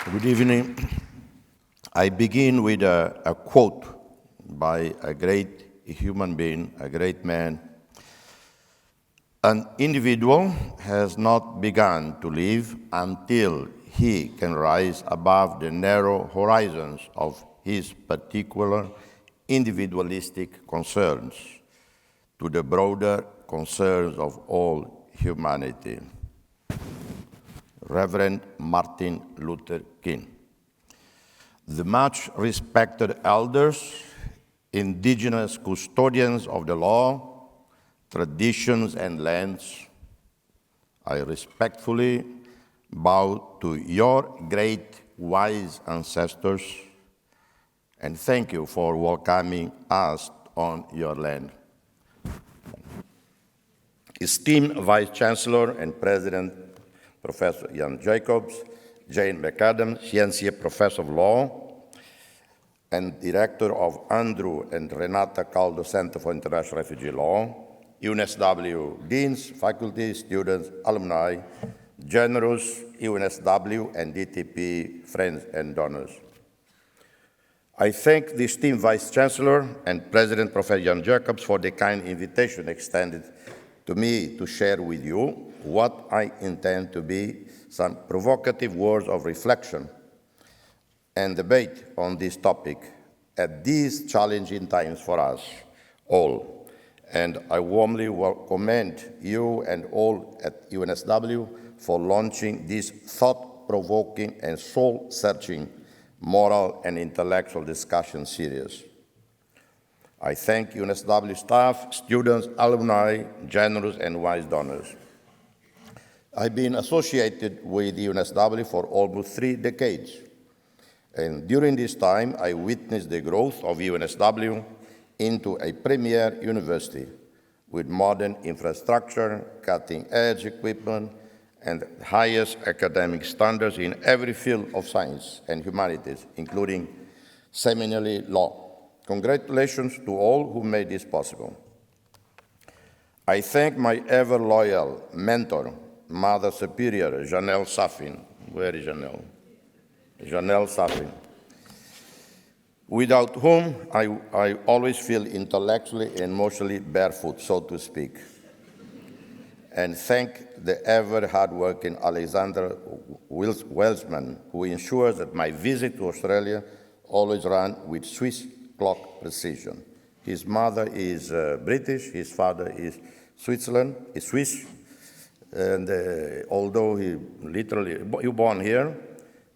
Good evening. I begin with a quote by a great human being, a great man. An individual has not begun to live until he can rise above the narrow horizons of his particular individualistic concerns to the broader concerns of all humanity. Reverend Martin Luther King. The much respected elders, indigenous custodians of the law, traditions, and lands, I respectfully bow to your great wise ancestors and thank you for welcoming us on your land. Esteemed Vice Chancellor and President Professor Jan Jacobs, Jane McAdam, Cientia Professor of Law, and Director of Andrew and Renata Caldo Center for International Refugee Law, UNSW Deans, faculty, students, alumni, generous UNSW and DTP friends and donors. I thank the esteemed Vice Chancellor and President Professor Jan Jacobs for the kind invitation extended to me to share with you what I intend to be some provocative words of reflection and debate on this topic at these challenging times for us all. And I warmly commend you and all at UNSW for launching this thought-provoking and soul-searching moral and intellectual discussion series. I thank UNSW staff, students, alumni, generous and wise donors. I've been associated with UNSW for almost 3 decades. And during this time, I witnessed the growth of UNSW into a premier university with modern infrastructure, cutting-edge equipment, and highest academic standards in every field of science and humanities, including seminally law. Congratulations to all who made this possible. I thank my ever-loyal mentor, Mother Superior, Janelle Safin. Where is Janelle? Janelle Safin. Without whom I always feel intellectually and emotionally barefoot, so to speak. And thank the ever hardworking Alexander Welsman, who ensures that my visit to Australia always run with Swiss clock precision. His mother is British, his father is Swiss, and although he born here,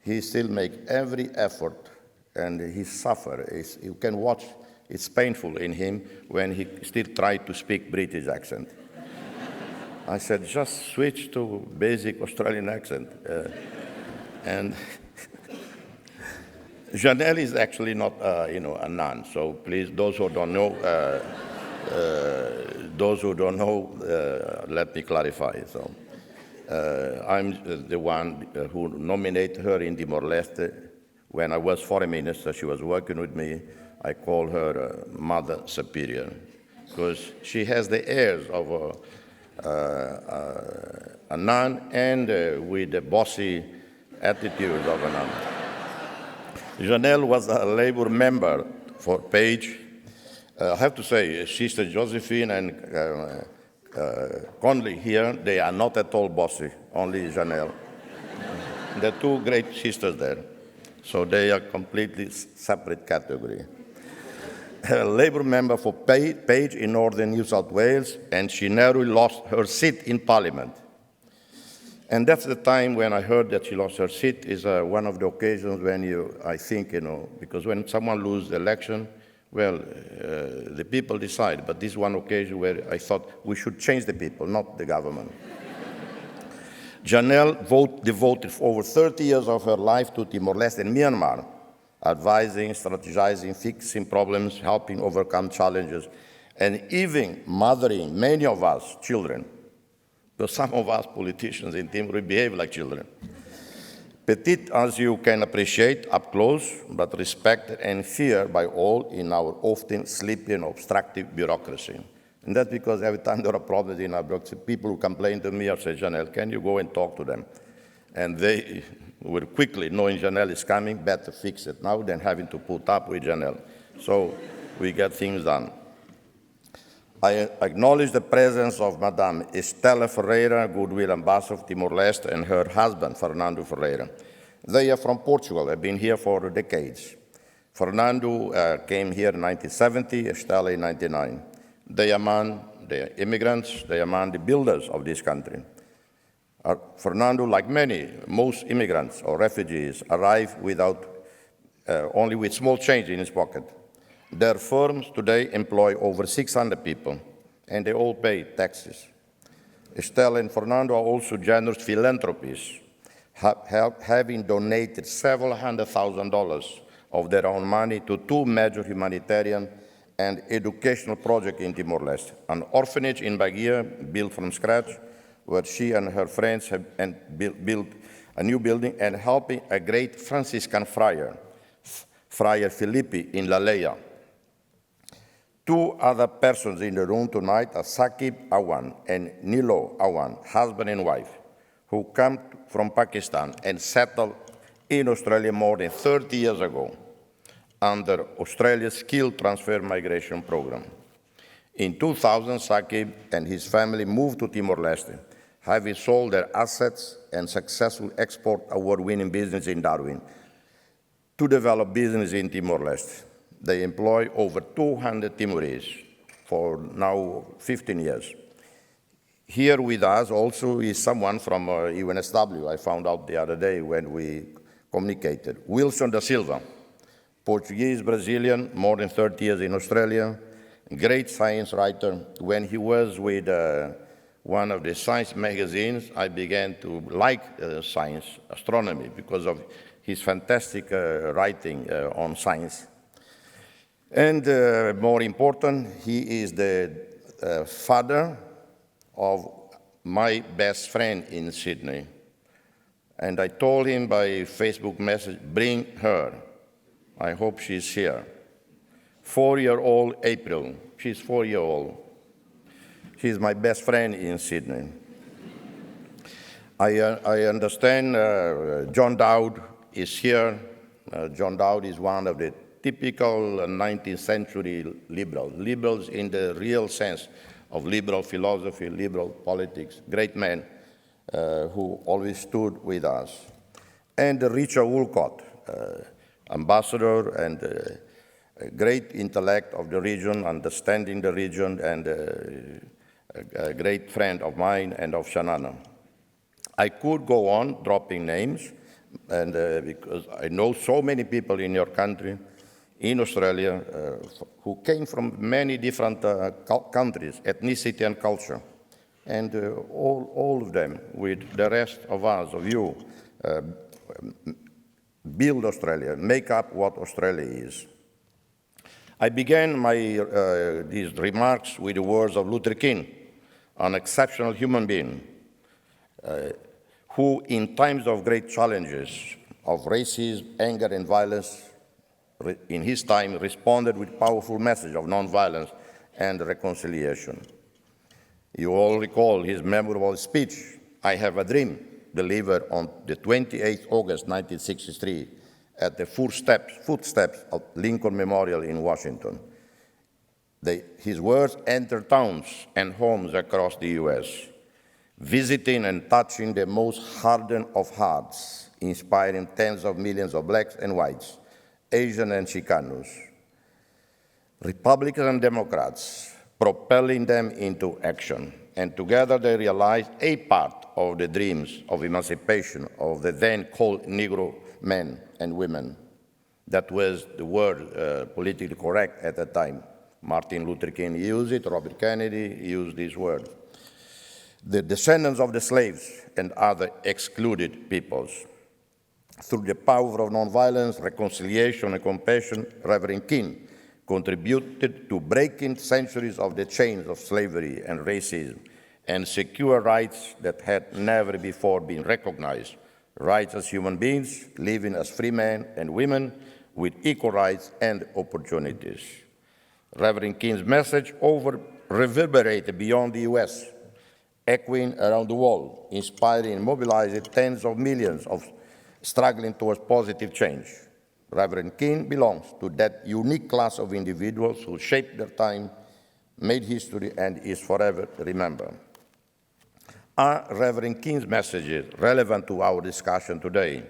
he still makes every effort, and he suffers. You can watch, it's painful in him when he still tries to speak British accent. I said, just switch to basic Australian accent. And Janelle is actually not, a nun. So please, those who don't know, let me clarify. So I'm the one who nominated her in Timor-Leste. When I was foreign minister, she was working with me. I call her Mother Superior because she has the airs of a nun and with the bossy attitude of a nun. Janelle was a labor member for Page. I have to say, Sister Josephine and Conley here, they are not at all bossy, only Janelle. The 2 great sisters there. So they are completely separate category. A labor member for Page in northern New South Wales, and she narrowly lost her seat in Parliament. And that's the time when I heard that she lost her seat is one of the occasions when I think, because when someone loses the election, well, the people decide. But this is one occasion where I thought we should change the people, not the government. Janelle devoted over 30 years of her life to Timor-Leste and Myanmar, advising, strategizing, fixing problems, helping overcome challenges, and even mothering many of us children. Because some of us politicians in Timor behave like children. Petite, as you can appreciate up close, but respected and feared by all in our often sleepy and obstructive bureaucracy. And that's because every time there are problems in our bureaucracy, people who complain to me or say, Janelle, can you go and talk to them? and they were quickly, knowing Janelle is coming, better fix it now than having to put up with Janelle. So we get things done. I acknowledge the presence of Madame Stella Ferreira, Goodwill Ambassador of Timor-Leste, and her husband, Fernando Ferreira. They are from Portugal, have been here for decades. Fernando came here in 1970, Stella in 1999. They are among the immigrants, they are among the builders of this country. Fernando, like most immigrants or refugees, arrive only with small change in his pocket. Their firms today employ over 600 people, and they all pay taxes. Estelle and Fernando are also generous philanthropists, having donated several $100,000 of their own money to two major humanitarian and educational projects in Timor-Leste: an orphanage in Bahia built from scratch, where she and her friends have built a new building, and helping a great Franciscan friar, Friar Felipe in La Leia. Two other persons in the room tonight are Saqib Awan and Nilo Awan, husband and wife, who come from Pakistan and settled in Australia more than 30 years ago under Australia's Skilled Transfer Migration Program. In 2000, Saqib and his family moved to Timor-Leste, having sold their assets and successful export award-winning business in Darwin to develop business in Timor-Leste. They employ over 200 Timorese for now 15 years. Here with us also is someone from UNSW, I found out the other day when we communicated. Wilson da Silva, Portuguese, Brazilian, more than 30 years in Australia, great science writer. When he was with one of the science magazines, I began to like science, astronomy, because of his fantastic writing on science. And more important, he is the father of my best friend in Sydney. And I told him by Facebook message, bring her. I hope she's here. 4-year-old April, she's 4-year-old. She's my best friend in Sydney. I understand John Dowd is here. John Dowd is one of the typical 19th century liberals in the real sense of liberal philosophy, liberal politics, great man who always stood with us. And Richard Woolcott, ambassador and a great intellect of the region, understanding the region, and a great friend of mine and of Shanana. I could go on dropping names, and because I know so many people in your country, in Australia, who came from many different countries, ethnicity and culture. And all of them, with the rest of us, of you, build Australia, make up what Australia is. I began these remarks with the words of Luther King, an exceptional human being, who in times of great challenges of racism, anger, and violence, in his time, responded with powerful message of nonviolence and reconciliation. You all recall his memorable speech, I Have a Dream, delivered on the 28th August 1963 at the footsteps of Lincoln Memorial in Washington. His words entered towns and homes across the U.S., visiting and touching the most hardened of hearts, inspiring tens of millions of blacks and whites, Asian and Chicanos, Republicans and Democrats, propelling them into action. And together they realized a part of the dreams of emancipation of the then called Negro men and women. That was the word politically correct at the time. Martin Luther King used it, Robert Kennedy used this word. The descendants of the slaves and other excluded peoples. Through the power of nonviolence, reconciliation, and compassion, Reverend King contributed to breaking centuries of the chains of slavery and racism and secure rights that had never before been recognized. Rights as human beings, living as free men and women with equal rights and opportunities. Reverend King's message reverberated beyond the U.S. echoing around the world, inspiring and mobilizing tens of millions of struggling towards positive change. Reverend King belongs to that unique class of individuals who shaped their time, made history, and is forever remembered. Are Reverend King's messages relevant to our discussion today?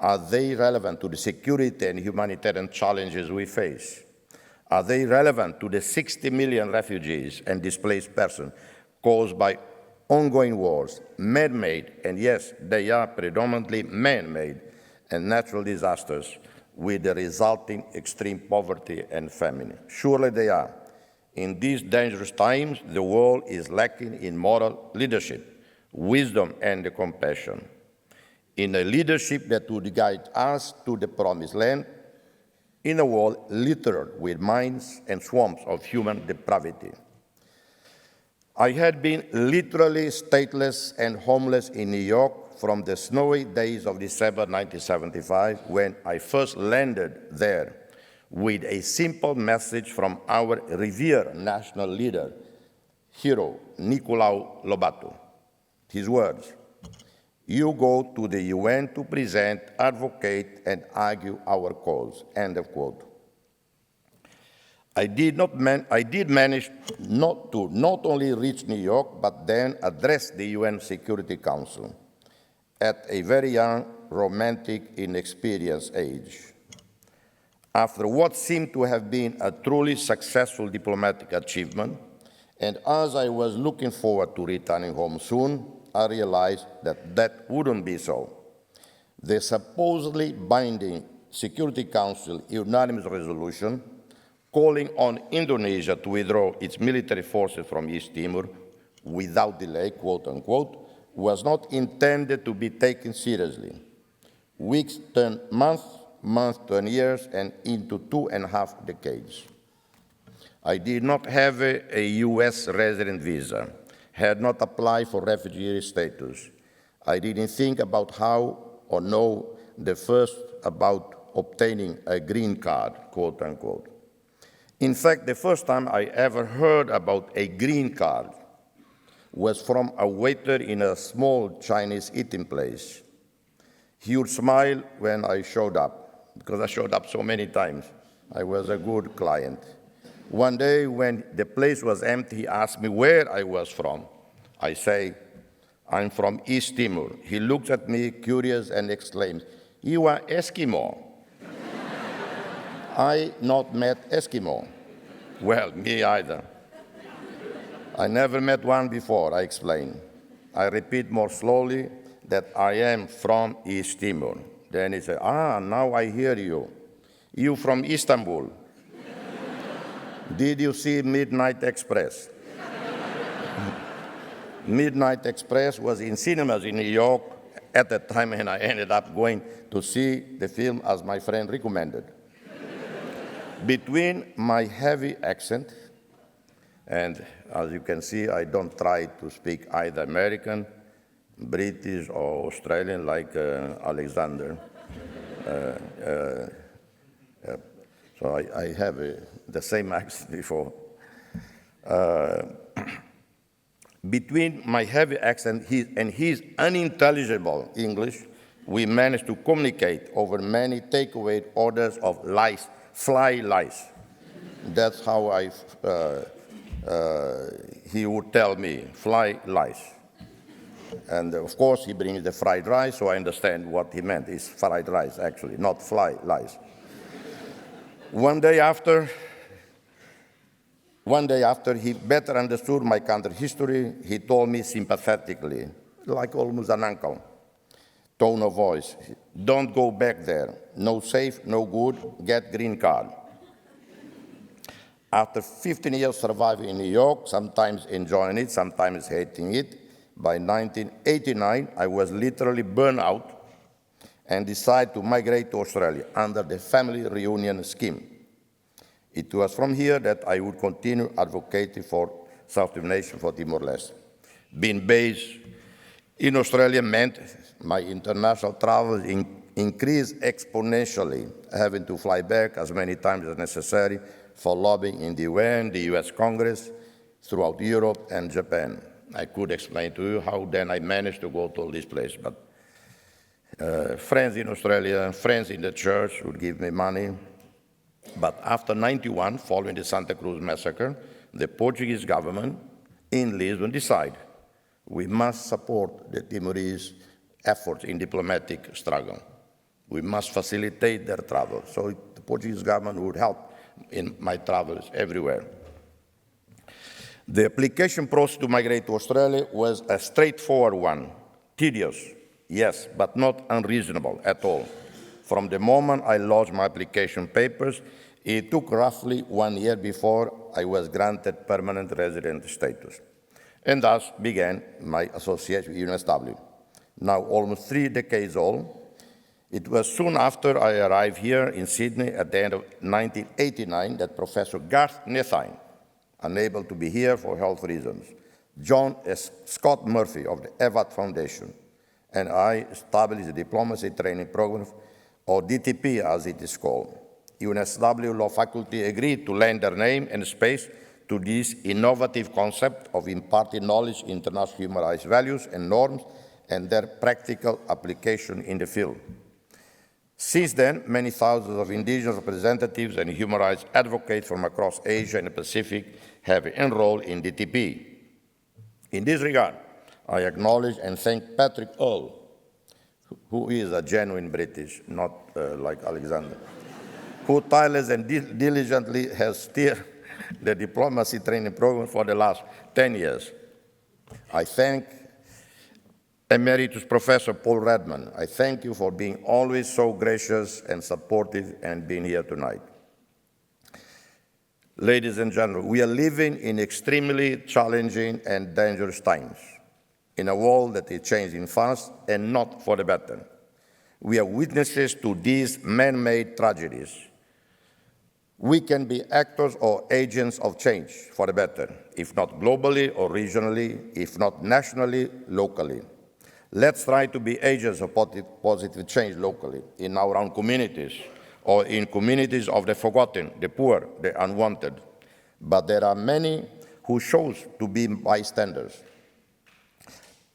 Are they relevant to the security and humanitarian challenges we face? Are they relevant to the 60 million refugees and displaced persons caused by ongoing wars, man-made, and yes, they are predominantly man-made, and natural disasters with the resulting extreme poverty and famine? Surely they are. In these dangerous times, the world is lacking in moral leadership, wisdom, and compassion, in a leadership that would guide us to the promised land, in a world littered with mines and swamps of human depravity. I had been literally stateless and homeless in New York from the snowy days of December 1975 when I first landed there with a simple message from our revered national leader, hero, Nicolau Lobato. His words: "You go to the UN to present, advocate, and argue our cause," end of quote. I did manage not only reach New York, but then address the UN Security Council at a very young, romantic, inexperienced age. After what seemed to have been a truly successful diplomatic achievement, and as I was looking forward to returning home soon, I realized that that wouldn't be so. The supposedly binding Security Council unanimous resolution calling on Indonesia to withdraw its military forces from East Timor without delay, quote unquote, was not intended to be taken seriously. Weeks turned months, months turned years, and into 2.5 decades. I did not have a US resident visa, had not applied for refugee status. I didn't think about how or know the first about obtaining a green card, quote unquote. In fact, the first time I ever heard about a green card was from a waiter in a small Chinese eating place. He would smile when I showed up, because I showed up so many times. I was a good client. One day when the place was empty, he asked me where I was from. I say, "I'm from East Timor." He looks at me curious and exclaims, "You are Eskimo." I not met Eskimo. Well, me either. I never met one before, I explain. I repeat more slowly that I am from East Timor. Then he said, now I hear you. You from Istanbul. Did you see Midnight Express? Midnight Express was in cinemas in New York at the time, and I ended up going to see the film as my friend recommended. Between my heavy accent, and as you can see, I don't try to speak either American, British, or Australian like Alexander. So I have the same accent before. Between my heavy accent and his unintelligible English, we managed to communicate over many takeaway orders of lice. Fly lice. That's how he would tell me, fly lice. And of course, he brings the fried rice, so I understand what he meant. It's fried rice, actually, not fly lice. One day after he better understood my country history, he told me sympathetically, like almost an uncle, tone of voice, "Don't go back there. No safe, no good, get green card." After 15 years surviving in New York, sometimes enjoying it, sometimes hating it, by 1989, I was literally burned out and decided to migrate to Australia under the family reunion scheme. It was from here that I would continue advocating for self-determination for Timor-Leste. Being based in Australia meant my international travel increased exponentially, having to fly back as many times as necessary for lobbying in the UN, the US Congress, throughout Europe and Japan. I could explain to you how then I managed to go to all this place. But friends in Australia, friends in the church would give me money. But after 91, following the Santa Cruz massacre, the Portuguese government in Lisbon decided we must support the Timorese efforts in diplomatic struggle. We must facilitate their travel. So the Portuguese government would help in my travels everywhere. The application process to migrate to Australia was a straightforward one, tedious, yes, but not unreasonable at all. From the moment I lodged my application papers, it took roughly 1 year before I was granted permanent resident status, and thus began my association with UNSW. Now almost 3 decades old, it was soon after I arrived here in Sydney at the end of 1989 that Professor Garth Nethine, unable to be here for health reasons, John S. Scott Murphy of the EVAT Foundation, and I established the Diplomacy Training Program, or DTP as it is called. UNSW Law Faculty agreed to lend their name and space to this innovative concept of imparting knowledge in international human rights values and norms and their practical application in the field. Since then, many thousands of indigenous representatives and human rights advocates from across Asia and the Pacific have enrolled in DTP. In this regard, I acknowledge and thank Patrick Earl, who is a genuine British, not like Alexander, who tirelessly and diligently has steered the diplomacy training program for the last 10 years. I thank Emeritus Professor Paul Redman. I thank you for being always so gracious and supportive and being here tonight. Ladies and gentlemen, we are living in extremely challenging and dangerous times in a world that is changing fast and not for the better. We are witnesses to these man-made tragedies. We can be actors or agents of change for the better, if not globally or regionally, if not nationally, locally. Let's try to be agents of positive change locally, in our own communities, or in communities of the forgotten, the poor, the unwanted. But there are many who chose to be bystanders,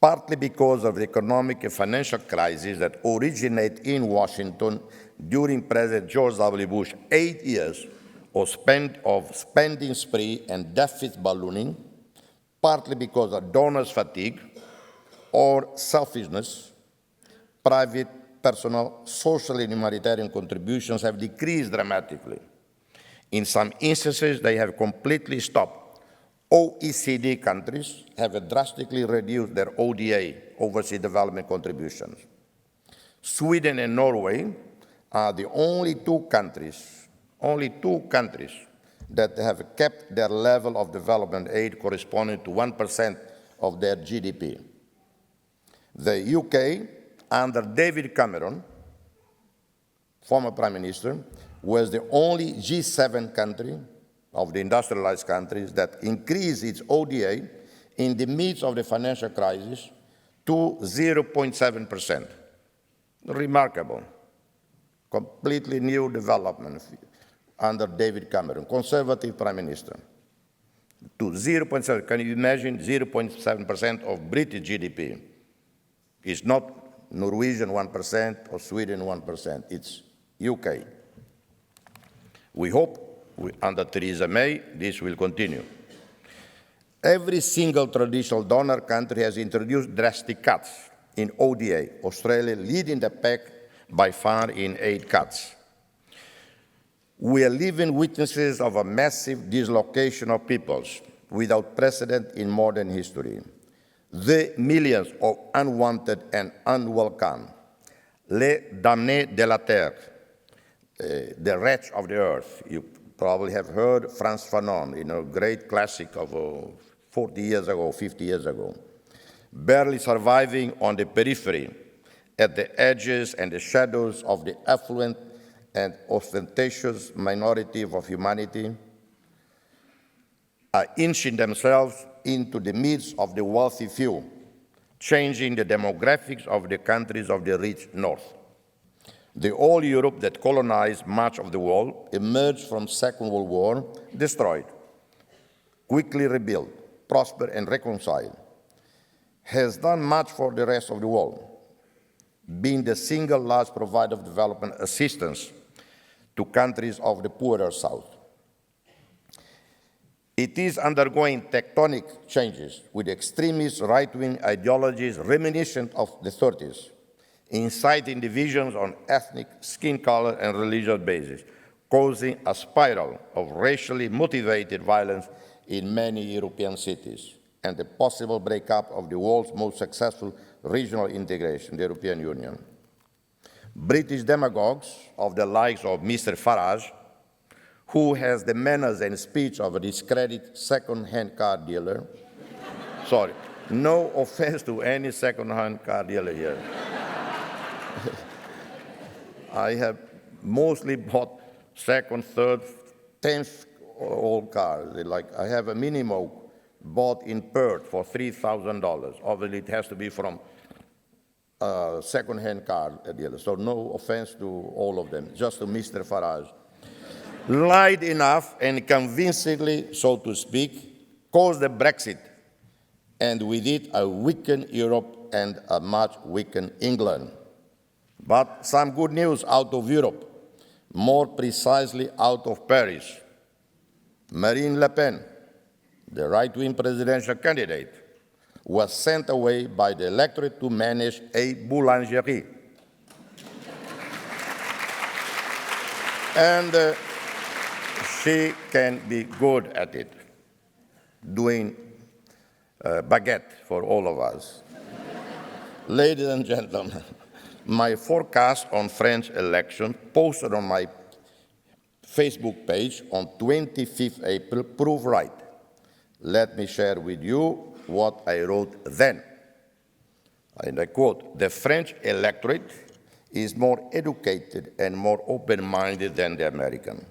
partly because of the economic and financial crisis that originated in Washington during President George W. Bush's 8 years of spending spree and deficit ballooning, partly because of donors' fatigue or selfishness. Private, personal, social, and humanitarian contributions have decreased dramatically. In some instances, they have completely stopped. OECD countries have drastically reduced their ODA, overseas development contributions. Sweden and Norway are the only two countries that have kept their level of development aid corresponding to 1% of their GDP. The UK, under David Cameron, former Prime Minister, was the only G7 country of the industrialized countries that increased its ODA in the midst of the financial crisis to 0.7%. Remarkable. Completely new development under David Cameron, conservative Prime Minister. To 0.7, can you imagine 0.7% of British GDP? It's not Norwegian 1% or Sweden 1%, it's UK. We hope under Theresa May this will continue. Every single traditional donor country has introduced drastic cuts in ODA, Australia leading the pack by far in aid cuts. We are living witnesses of a massive dislocation of peoples without precedent in modern history. The millions of unwanted and unwelcome, les damnés de la terre, the wretch of the earth. You probably have heard Frantz Fanon, great classic of 40 years ago, 50 years ago. Barely surviving on the periphery, at the edges and the shadows of the affluent and ostentatious minority of humanity, are inching themselves into the midst of the wealthy few, changing the demographics of the countries of the rich north. The old Europe that colonized much of the world emerged from Second World War destroyed, quickly rebuilt, prospered and reconciled. has done much for the rest of the world, being the single largest provider of development assistance to countries of the poorer South. It is undergoing tectonic changes with extremist right-wing ideologies reminiscent of the 30s, inciting divisions on ethnic, skin color, and religious basis, causing a spiral of racially motivated violence in many European cities, and the possible breakup of the world's most successful regional integration, the European Union. British demagogues of the likes of Mr. Farage, who has the manners and speech of a discredited second-hand car dealer. Sorry, no offense to any second-hand car dealer here. I have mostly bought second, third, 10th old cars. Like I have a Minimo bought in Perth for $3,000. Obviously, it has to be from a second-hand car dealer. So no offense to all of them, just to Mr. Farage. Lied enough and convincingly, so to speak, caused the Brexit, and with it a weakened Europe and a much weakened England. But some good news out of Europe, more precisely out of Paris. Marine Le Pen, the right-wing presidential candidate, was sent away by the electorate to manage a boulangerie. And she can be good at it, doing baguette for all of us. Ladies and gentlemen, my forecast on French election posted on my Facebook page on 25th April proved right. Let me share with you what I wrote then. And I quote, "The French electorate is more educated and more open-minded than the American.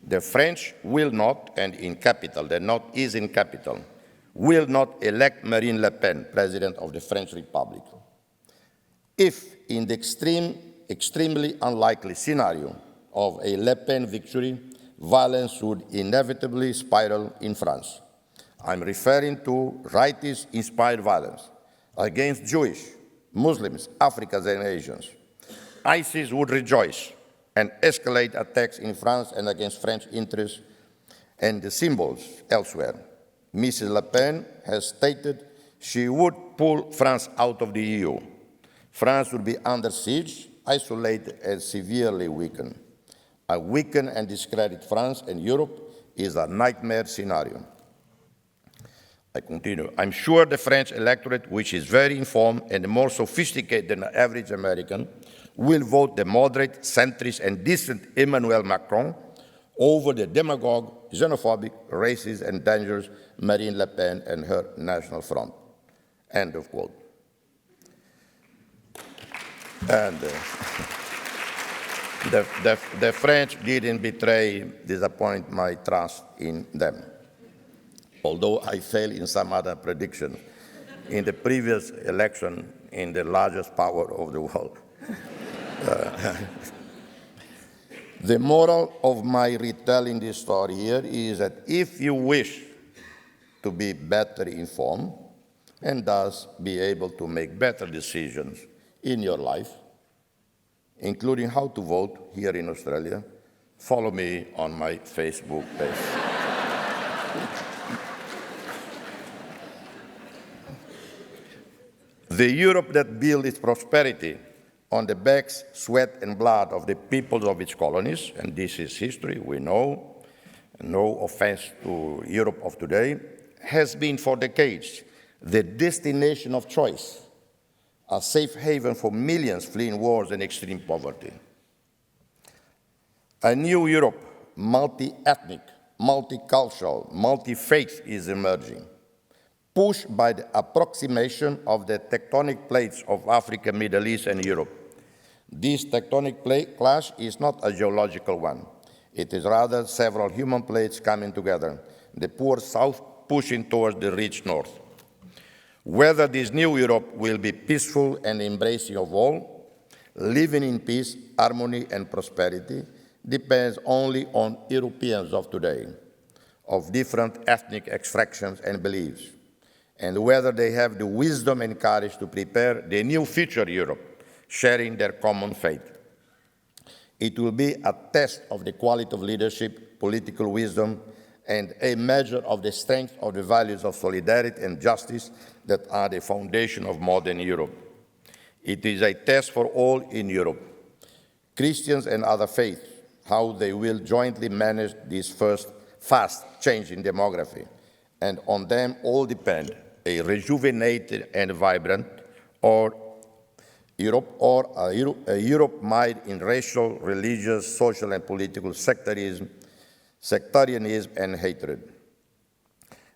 The French will not, and in capital, the not is in capital, will not elect Marine Le Pen, President of the French Republic. If, in the extremely unlikely scenario of a Le Pen victory, violence would inevitably spiral in France. I'm referring to rightist-inspired violence against Jewish, Muslims, Africans, and Asians. ISIS would rejoice and escalate attacks in France and against French interests and the symbols elsewhere. Mrs. Le Pen has stated she would pull France out of the EU. France would be under siege, isolated, and severely weakened. A weakened and discredited France and Europe is a nightmare scenario." I continue. "I'm sure the French electorate, which is very informed and more sophisticated than the average American, will vote the moderate, centrist, and decent Emmanuel Macron over the demagogue, xenophobic, racist, and dangerous Marine Le Pen and her National Front." End of quote. And the French didn't disappoint my trust in them, although I failed in some other predictions in the previous election in the largest power of the world. The moral of my retelling this story here is that if you wish to be better informed and thus be able to make better decisions in your life, including how to vote here in Australia, follow me on my Facebook page. The Europe that built its prosperity on the backs, sweat, and blood of the peoples of its colonies, and this is history, we know, no offense to Europe of today, has been for decades the destination of choice, a safe haven for millions fleeing wars and extreme poverty. A new Europe, multi-ethnic, multicultural, multi-faith is emerging, pushed by the approximation of the tectonic plates of Africa, Middle East, and Europe. This tectonic plate clash is not a geological one. It is rather several human plates coming together, the poor South pushing towards the rich North. Whether this new Europe will be peaceful and embracing of all, living in peace, harmony, and prosperity, depends only on Europeans of today, of different ethnic extractions and beliefs, and whether they have the wisdom and courage to prepare the new future Europe, sharing their common fate. It will be a test of the quality of leadership, political wisdom, and a measure of the strength of the values of solidarity and justice that are the foundation of modern Europe. It is a test for all in Europe, Christians and other faiths, how they will jointly manage this first fast change in demography. And on them all depend a rejuvenated and vibrant Europe, or a Europe mired in racial, religious, social, and political sectarianism, and hatred.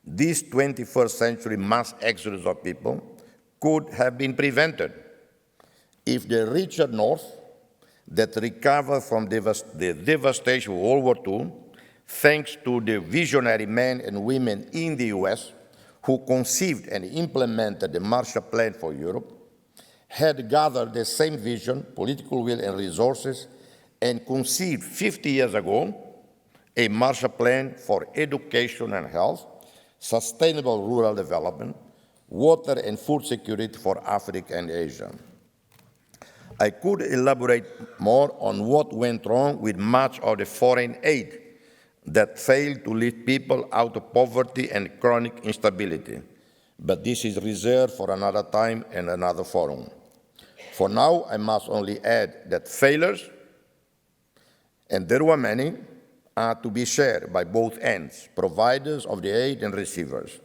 This 21st century mass exodus of people could have been prevented if the richer North that recovered from the devastation of World War II, thanks to the visionary men and women in the US who conceived and implemented the Marshall Plan for Europe, had gathered the same vision, political will, and resources, and conceived 50 years ago a Marshall Plan for education and health, sustainable rural development, water and food security for Africa and Asia. I could elaborate more on what went wrong with much of the foreign aid that failed to lift people out of poverty and chronic instability, but this is reserved for another time and another forum. For now, I must only add that failures, and there were many, are to be shared by both ends, providers of the aid and receivers.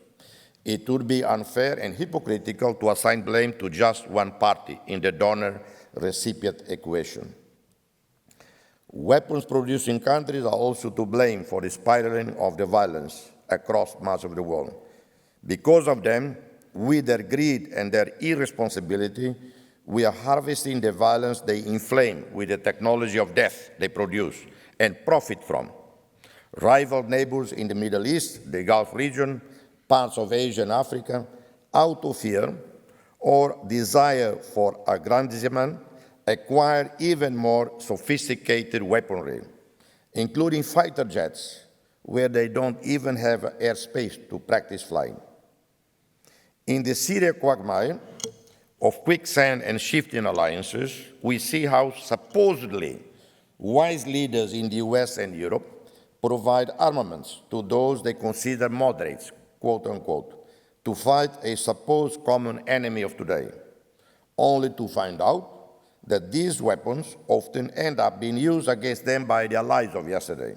It would be unfair and hypocritical to assign blame to just one party in the donor-recipient equation. Weapons-producing countries are also to blame for the spiraling of the violence across much of the world. Because of them, with their greed and their irresponsibility, we are harvesting the violence they inflame with the technology of death they produce and profit from. Rival neighbors in the Middle East, the Gulf region, parts of Asia and Africa, out of fear or desire for aggrandizement, acquire even more sophisticated weaponry, including fighter jets, where they don't even have airspace to practice flying. In the Syria quagmire of quicksand and shifting alliances, we see how supposedly wise leaders in the US and Europe provide armaments to those they consider moderates, quote unquote, to fight a supposed common enemy of today, only to find out that these weapons often end up being used against them by the allies of yesterday.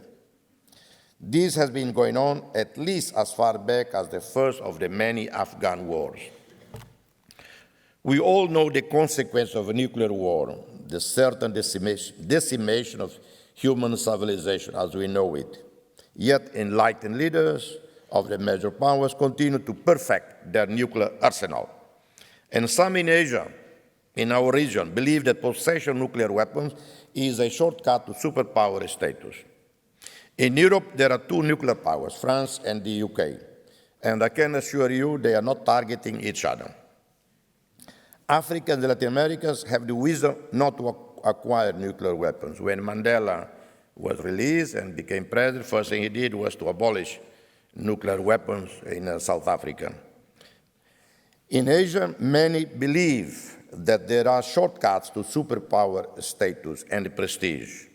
This has been going on at least as far back as the first of the many Afghan wars. We all know the consequence of a nuclear war, the certain decimation of human civilization as we know it. Yet enlightened leaders of the major powers continue to perfect their nuclear arsenal. And some in Asia, in our region, believe that possession of nuclear weapons is a shortcut to superpower status. In Europe, there are two nuclear powers, France and the UK, and I can assure you they are not targeting each other. Africa and Latin Americans have the wisdom not to acquire nuclear weapons. When Mandela was released and became president, first thing he did was to abolish nuclear weapons in South Africa. In Asia, many believe that there are shortcuts to superpower status and prestige.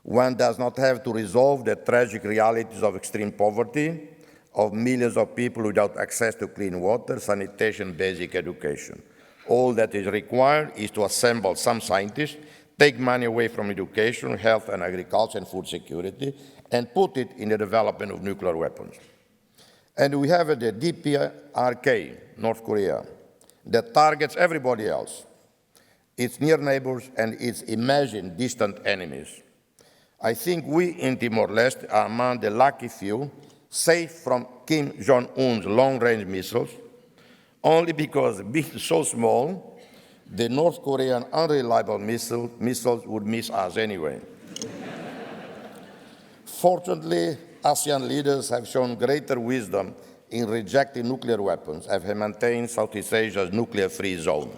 One does not have to resolve the tragic realities of extreme poverty, of millions of people without access to clean water, sanitation, basic education. All that is required is to assemble some scientists, take money away from education, health and agriculture and food security, and put it in the development of nuclear weapons. And we have the DPRK, North Korea, that targets everybody else, its near neighbors and its imagined distant enemies. I think we in Timor-Leste are among the lucky few safe from Kim Jong-un's long-range missiles, only because being so small, the North Korean unreliable missiles would miss us anyway. Fortunately, ASEAN leaders have shown greater wisdom in rejecting nuclear weapons and have maintained Southeast Asia's nuclear-free zone.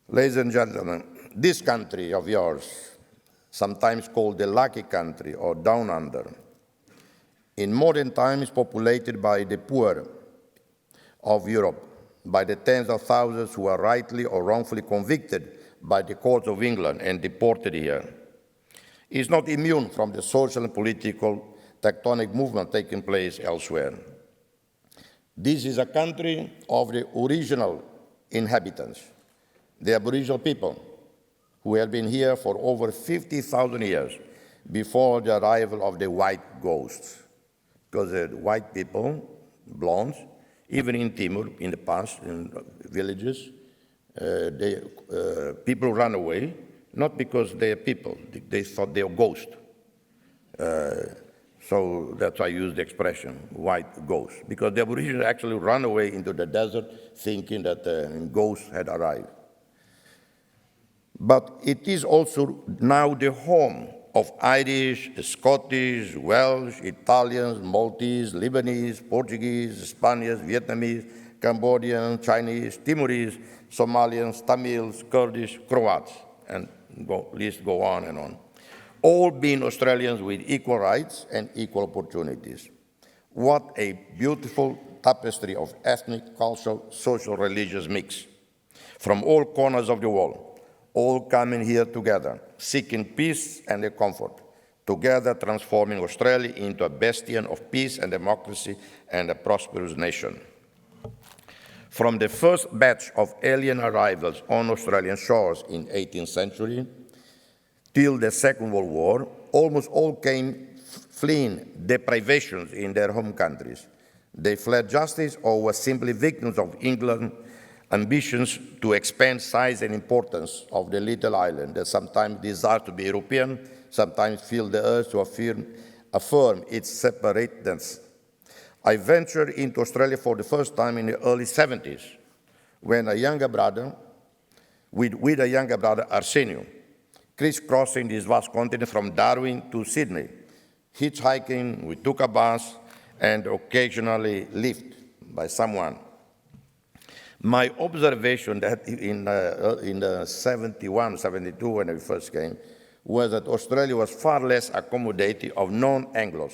Ladies and gentlemen, this country of yours, sometimes called the lucky country or down under, in modern times populated by the poor of Europe, by the tens of thousands who are rightly or wrongfully convicted by the courts of England and deported here, is not immune from the social and political tectonic movement taking place elsewhere. This is a country of the original inhabitants, the Aboriginal people, who have been here for over 50,000 years before the arrival of the white ghosts. Because the white people, blondes, even in Timor, in the past, in villages, people run away, not because they are people, they thought they were ghosts. So that's why I use the expression, white ghost, because the Aborigines actually ran away into the desert thinking that ghosts had arrived. But it is also now the home of Irish, Scottish, Welsh, Italians, Maltese, Lebanese, Portuguese, Spaniards, Vietnamese, Cambodians, Chinese, Timorese, Somalians, Tamils, Kurdish, Croats, and list go on and on. All being Australians with equal rights and equal opportunities. What a beautiful tapestry of ethnic, cultural, social, religious mix from all corners of the world, all coming here together, seeking peace and comfort, together transforming Australia into a bastion of peace and democracy and a prosperous nation. From the first batch of alien arrivals on Australian shores in the 18th century till the Second World War, almost all came fleeing deprivations in their home countries. They fled justice or were simply victims of England's ambitions to expand size and importance of the little island that sometimes desire to be European, sometimes feel the urge to affirm its separateness. I ventured into Australia for the first time in the early 70s when a younger brother, with a younger brother, Arsenio, crisscrossing this vast continent from Darwin to Sydney, hitchhiking, we took a bus, and occasionally lifted by someone. My observation that in 71, 72, when I first came, was that Australia was far less accommodating of non-Anglos.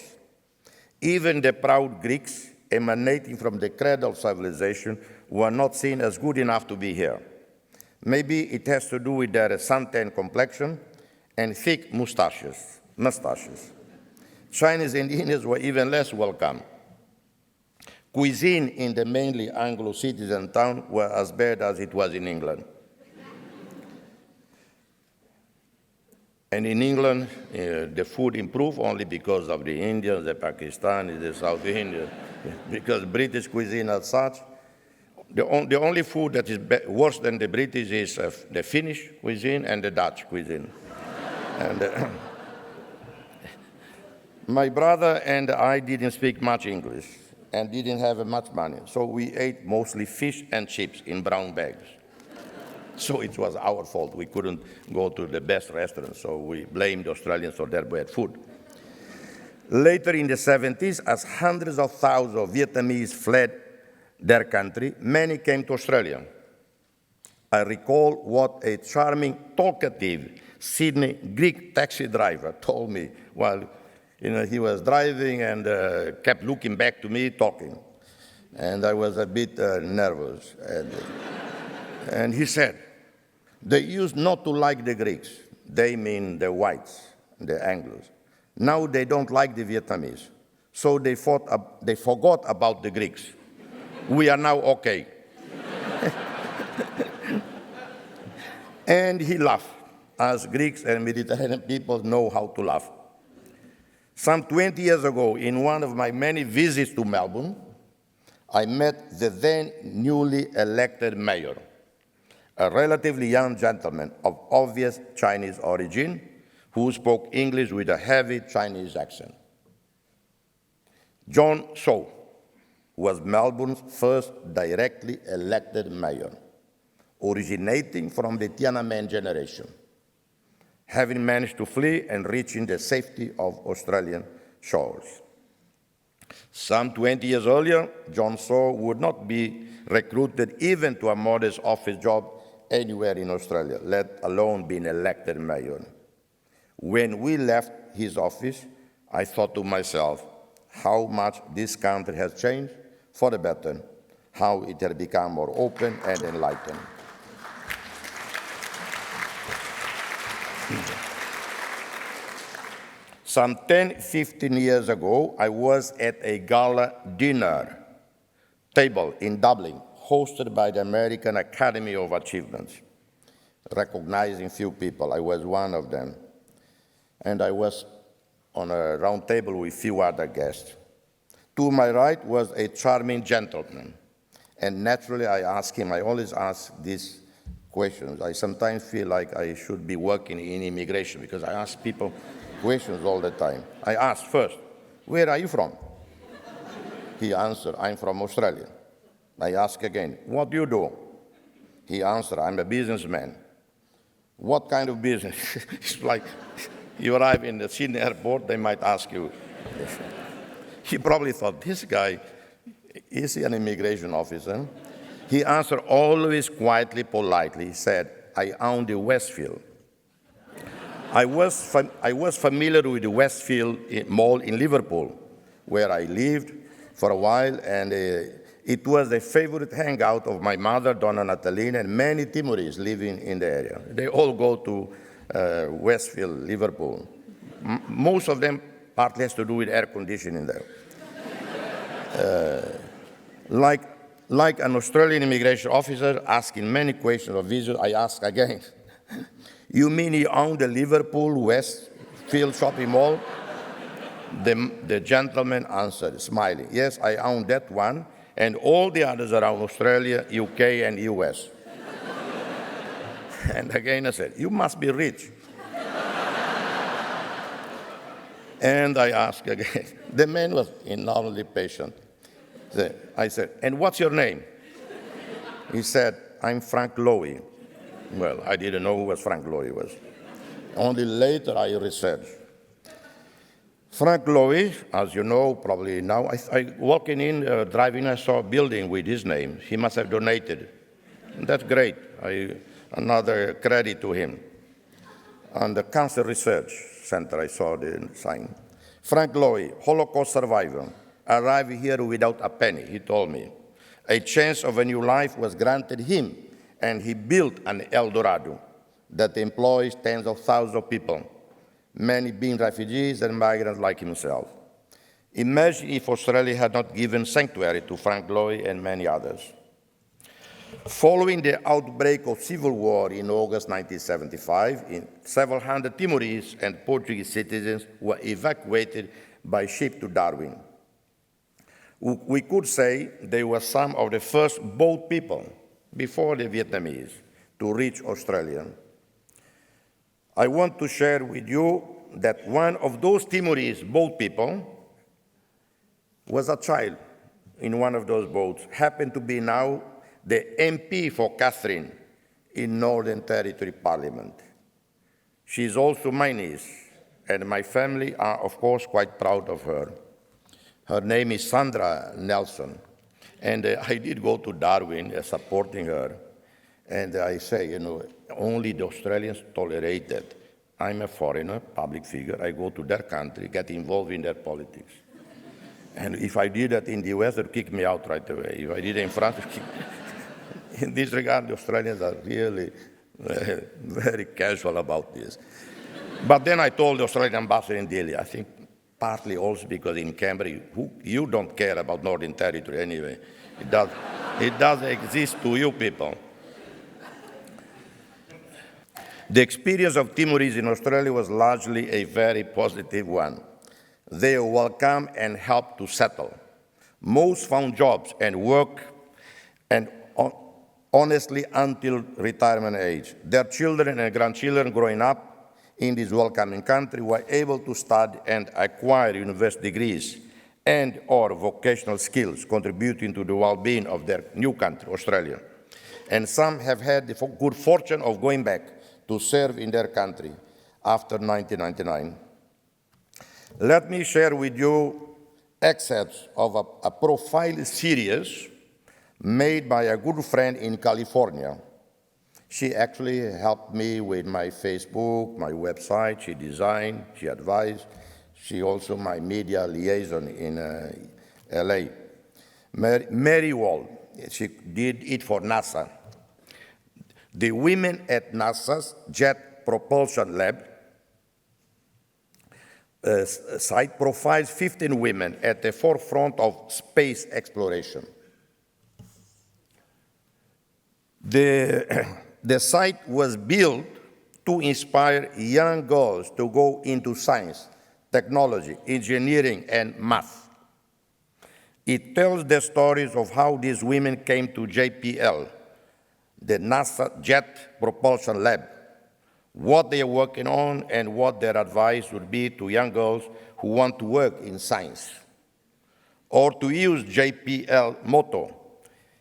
Even the proud Greeks emanating from the cradle of civilization were not seen as good enough to be here. Maybe it has to do with their suntan complexion and thick mustaches. Chinese and Indians were even less welcome. Cuisine in the mainly Anglo-citizen town were as bad as it was in England. And in England, the food improved only because of the Indians, the Pakistanis, the South Indians, because British cuisine as such. The only food that is worse than the British is the Finnish cuisine and the Dutch cuisine. And my brother and I didn't speak much English and didn't have much money, so we ate mostly fish and chips in brown bags. So it was our fault. We couldn't go to the best restaurants, so we blamed the Australians for their bad food. Later in the 70s, as hundreds of thousands of Vietnamese fled their country, many came to Australia. I recall what a charming, talkative Sydney Greek taxi driver told me while he was driving and kept looking back to me talking. And I was a bit nervous. And he said, they used not to like the Greeks. They mean the whites, the Anglos. Now they don't like the Vietnamese. So they forgot about the Greeks. We are now okay. And he laughed, as Greeks and Mediterranean people know how to laugh. Some 20 years ago, in one of my many visits to Melbourne, I met the then newly elected mayor, a relatively young gentleman of obvious Chinese origin who spoke English with a heavy Chinese accent. John Shaw was Melbourne's first directly elected mayor, originating from the Tiananmen generation, having managed to flee and reaching the safety of Australian shores. Some 20 years earlier, John Shaw would not be recruited even to a modest office job anywhere in Australia, let alone being elected mayor. When we left his office, I thought to myself, how much this country has changed for the better, how it has become more open and enlightened. Some 10, 15 years ago, I was at a gala dinner table in Dublin, hosted by the American Academy of Achievements, recognizing few people. I was one of them. And I was on a round table with few other guests. To my right was a charming gentleman. And naturally, I asked him, I always ask these questions. I sometimes feel like I should be working in immigration because I ask people questions all the time. I asked first, where are you from? He answered, I'm from Australia. I asked again, what do you do? He answered, I'm a businessman. What kind of business? It's like you arrive in the Sydney airport, they might ask you. He probably thought, this guy, is he an immigration officer? He answered always quietly, politely. He said, I own the Westfield. I was familiar with the Westfield Mall in Liverpool, where I lived for a while, and it was a favorite hangout of my mother, Donna Natalina, and many Timorese living in the area. They all go to Westfield, Liverpool. Most of them partly has to do with air conditioning there. Like an Australian immigration officer asking many questions of visitors, I ask again, you mean you own the Liverpool Westfield shopping mall? The gentleman answered, smiling, yes, I own that one, and all the others around Australia, UK, and US. And again I said, you must be rich. And I asked again. The man was enormously patient. I said, and what's your name? He said, I'm Frank Lowy. Well, I didn't know who Frank Lowy was. Only later I researched. Frank Lowy, as you know, probably now, I walking in, driving, I saw a building with his name. He must have donated. That's great. Another credit to him. On the Cancer Research Center, I saw the sign. Frank Lowy, Holocaust survivor, arrived here without a penny, he told me. A chance of a new life was granted him, and he built an El Dorado that employs tens of thousands of people, many being refugees and migrants like himself. Imagine if Australia had not given sanctuary to Frank Lowy and many others. Following the outbreak of civil war in August 1975, several hundred Timorese and Portuguese citizens were evacuated by ship to Darwin. We could say they were some of the first boat people, before the Vietnamese, to reach Australia. I want to share with you that one of those Timorese boat people was a child in one of those boats, happened to be now the MP for Catherine in Northern Territory Parliament. She is also my niece, and my family are, of course, quite proud of her. Her name is Sandra Nelson, and I did go to Darwin supporting her, and I say, you know, only the Australians tolerate that. I'm a foreigner, public figure. I go to their country, get involved in their politics. And if I did that in the US, they'd kick me out right away. If I did it in France, they'd kick me. In this regard, the Australians are really very casual about this. But then I told the Australian ambassador in Delhi, I think partly also because in Canberra, you don't care about Northern Territory anyway. It does exist to you people. The experience of Timorese in Australia was largely a very positive one. They were welcome and helped to settle. Most found jobs and work and honestly until retirement age. Their children and grandchildren growing up in this welcoming country were able to study and acquire university degrees and or vocational skills, contributing to the well-being of their new country, Australia. And some have had the good fortune of going back to serve in their country after 1999. Let me share with you excerpts of a profile series made by a good friend in California. She actually helped me with my Facebook, my website. She designed, she advised. She also my media liaison in LA. Mary Wall, she did it for NASA. The women at NASA's Jet Propulsion Lab site profiles 15 women at the forefront of space exploration. The site was built to inspire young girls to go into science, technology, engineering, and math. It tells the stories of how these women came to JPL, the NASA Jet Propulsion Lab, what they are working on, and what their advice would be to young girls who want to work in science. Or to use JPL motto,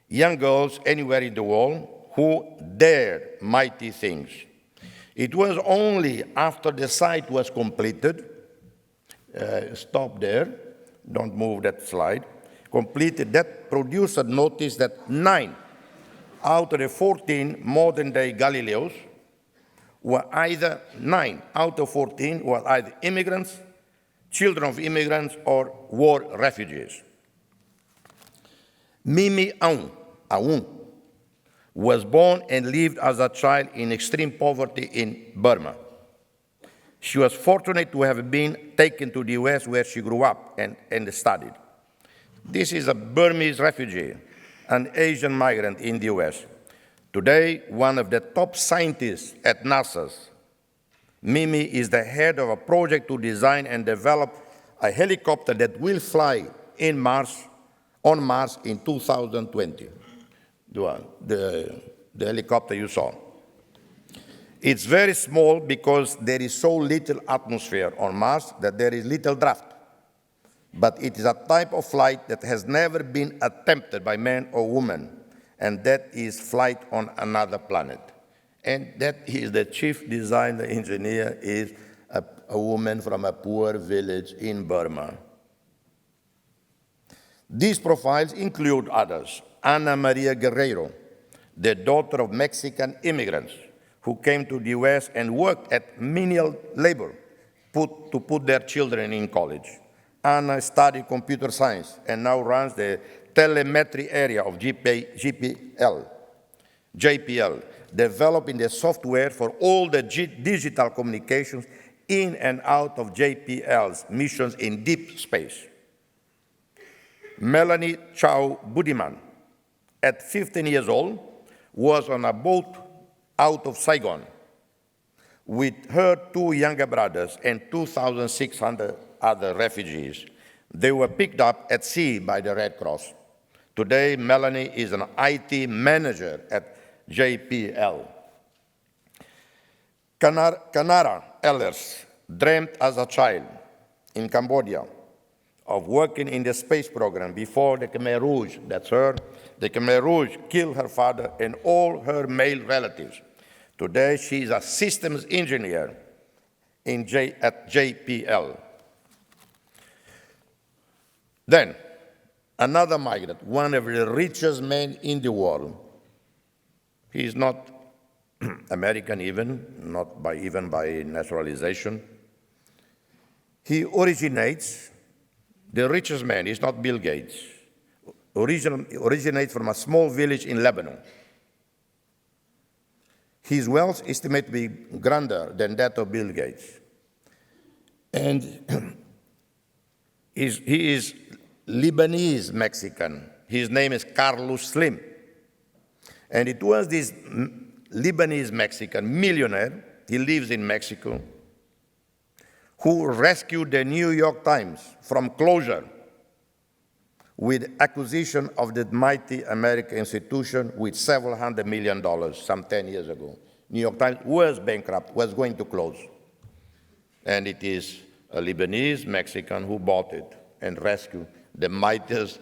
young girls anywhere in the world who dare mighty things. It was only after the site was completed, stop there, don't move that slide, completed, that producer noticed that 9 out of the 14 modern-day Galileos were either 9 out of 14 were either immigrants, children of immigrants, or war refugees. Mimi Aung was born and lived as a child in extreme poverty in Burma. She was fortunate to have been taken to the US where she grew up and studied. This is a Burmese refugee, an Asian migrant in the US. Today, one of the top scientists at NASA, Mimi is the head of a project to design and develop a helicopter that will fly on Mars in 2020. The helicopter you saw. It's very small because there is so little atmosphere on Mars that there is little draft. But it is a type of flight that has never been attempted by man or woman, and that is flight on another planet. And that is the chief designer engineer is a woman from a poor village in Burma. These profiles include others. Ana Maria Guerrero, the daughter of Mexican immigrants who came to the US and worked at menial labor to put their children in college. Ana studied computer science and now runs the telemetry area of JPL, developing the software for all the digital communications in and out of JPL's missions in deep space. Melanie Chow Budiman, at 15 years old, was on a boat out of Saigon with her 2 younger brothers and 2,600 other refugees. They were picked up at sea by the Red Cross. Today, Melanie is an IT manager at JPL. Kanara Ellers dreamt as a child in Cambodia of working in the space program before the Khmer Rouge, that's her, the Khmer Rouge killed her father and all her male relatives. Today, she is a systems engineer at JPL. Then, another migrant, one of the richest men in the world. He is not American even by naturalization. He originates, the richest man is not Bill Gates, originates from a small village in Lebanon. His wealth is estimated to be grander than that of Bill Gates. And he is Lebanese Mexican. His name is Carlos Slim. And it was this Lebanese Mexican millionaire, he lives in Mexico, who rescued the New York Times from closure with acquisition of the mighty American institution with several $100 million some 10 years ago. New York Times was bankrupt, was going to close. And it is a Lebanese Mexican who bought it and rescued the mightiest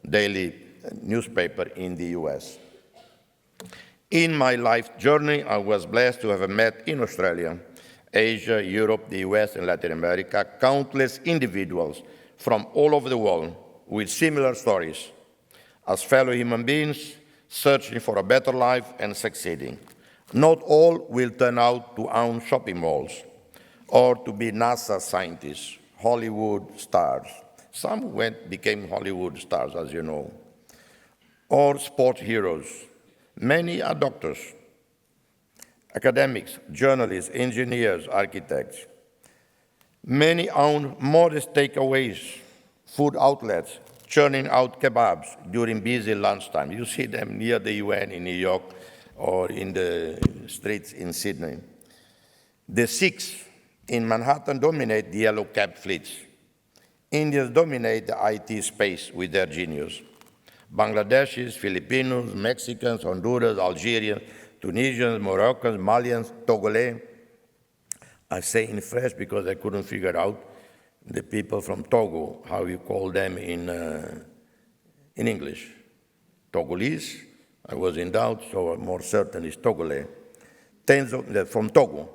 daily newspaper in the US. In my life journey, I was blessed to have met in Australia, Asia, Europe, the US, and Latin America, countless individuals from all over the world with similar stories, as fellow human beings searching for a better life and succeeding. Not all will turn out to own shopping malls. or to be NASA scientists, Hollywood stars. Some became Hollywood stars, as you know, or sport heroes. Many are doctors, academics, journalists, engineers, architects. Many own modest takeaways, food outlets, churning out kebabs during busy lunchtime. You see them near the UN in New York or in the streets in Sydney. The Sikhs in Manhattan dominate the yellow cab fleets. Indians dominate the IT space with their genius. Bangladeshis, Filipinos, Mexicans, Honduras, Algerians, Tunisians, Moroccans, Malians, Togolese. I say in French because I couldn't figure out the people from Togo, how you call them in English. Togolese, I was in doubt, so I'm more certain it's Togolese. From Togo.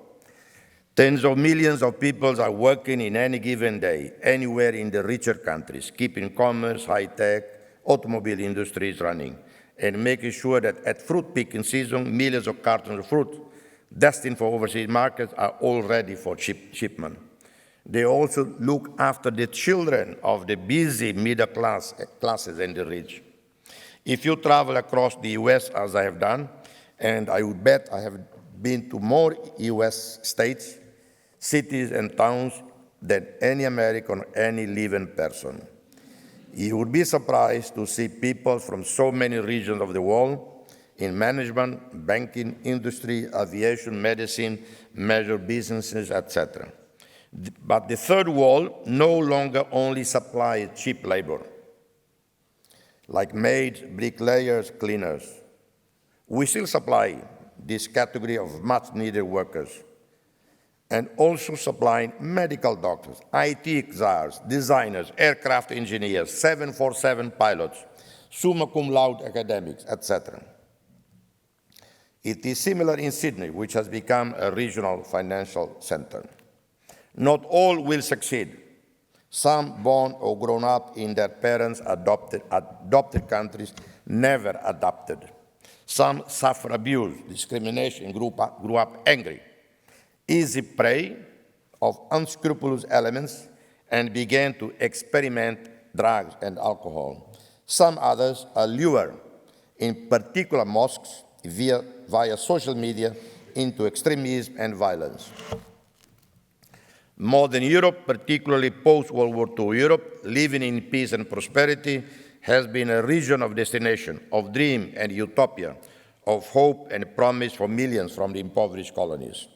Tens of millions of people are working in any given day, anywhere in the richer countries, keeping commerce, high-tech, automobile industries running, and making sure that at fruit picking season, millions of cartons of fruit destined for overseas markets are all ready for shipment. They also look after the children of the busy middle classes and the rich. If you travel across the US, as I have done, and I would bet I have been to more US states, cities, and towns than any American or any living person. You would be surprised to see people from so many regions of the world in management, banking, industry, aviation, medicine, major businesses, etc. But the third world no longer only supplies cheap labor, like maids, bricklayers, cleaners. We still supply this category of much-needed workers, and also supplying medical doctors, IT exiles, designers, aircraft engineers, 747 pilots, summa cum laude academics, etc. It is similar in Sydney, which has become a regional financial center. Not all will succeed. Some born or grown up in their parents' adopted countries never adapted. Some suffer abuse, discrimination, grew up angry, easy prey of unscrupulous elements, and began to experiment drugs and alcohol. Some others are lured, in particular mosques, via social media, into extremism and violence. Modern Europe, particularly post-World War II Europe, living in peace and prosperity, has been a region of destination, of dream and utopia, of hope and promise for millions from the impoverished colonies.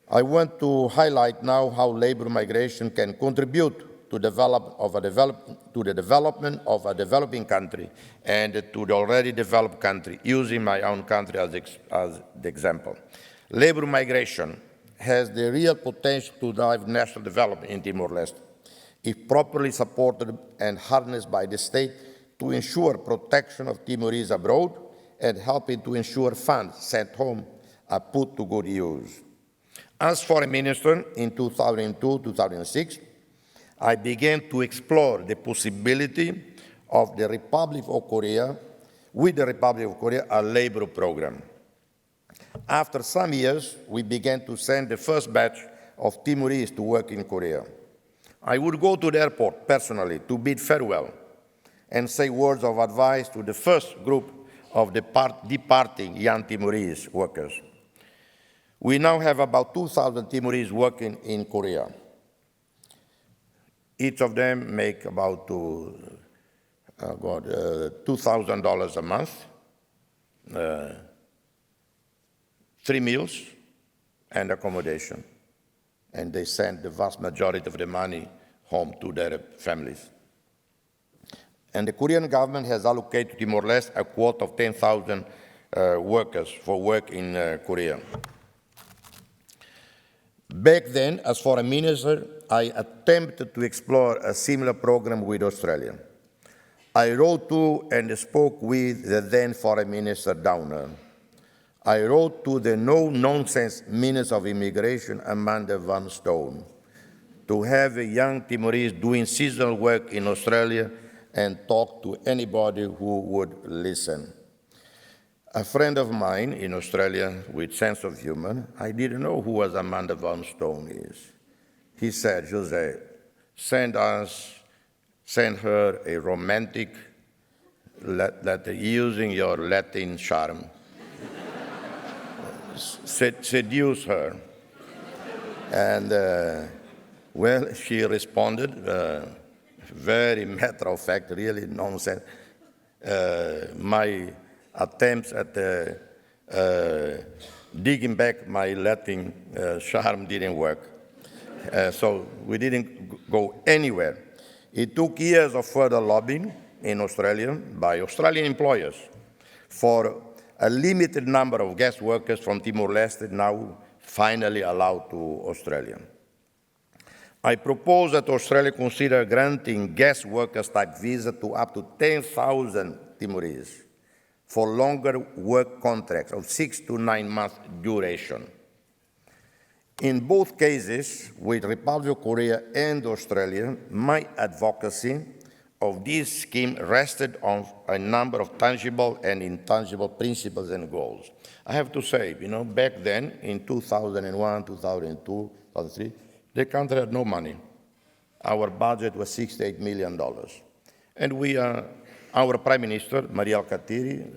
I want to highlight now how labor migration can contribute to the development of a developing country and to the already developed country, using my own country as the example. Labor migration has the real potential to drive national development in Timor-Leste, if properly supported and harnessed by the state to ensure protection of Timorese abroad and helping to ensure funds sent home are put to good use. As foreign minister in 2002-2006, I began to explore the possibility of the Republic of Korea, with the Republic of Korea, a labor program. After some years, we began to send the first batch of Timorese to work in Korea. I would go to the airport personally to bid farewell and say words of advice to the first group of departing young Timorese workers. We now have about 2,000 Timorese working in Korea. Each of them make about $2,000 a month, 3 meals and accommodation. And they send the vast majority of the money home to their families. And the Korean government has allocated to Timor-Leste a quota of 10,000 workers for work in Korea. Back then, as foreign minister, I attempted to explore a similar program with Australia. I wrote to and spoke with the then foreign minister Dowd. I wrote to the no-nonsense Minister of Immigration, Amanda Van Stone, to have a young Timorese doing seasonal work in Australia and talk to anybody who would listen. A friend of mine in Australia with sense of humor, I didn't know who was Amanda Van Stone is. He said, Jose, send her a romantic letter using your Latin charm. Seduce her. And, well, she responded, very matter of fact, really nonsense. My attempts at digging back my Latin charm didn't work. So we didn't go anywhere. It took years of further lobbying in Australia by Australian employers for a limited number of guest workers from Timor-Leste now finally allowed to Australia. I propose that Australia consider granting guest workers type visa to up to 10,000 Timorese for longer work contracts of 6 to 9 months duration. In both cases, with Republic of Korea and Australia, my advocacy of this scheme rested on a number of tangible and intangible principles and goals. I have to say, back then, in 2001, 2002, 2003, the country had no money. Our budget was $68 million. And our Prime Minister, Marielle Katiri,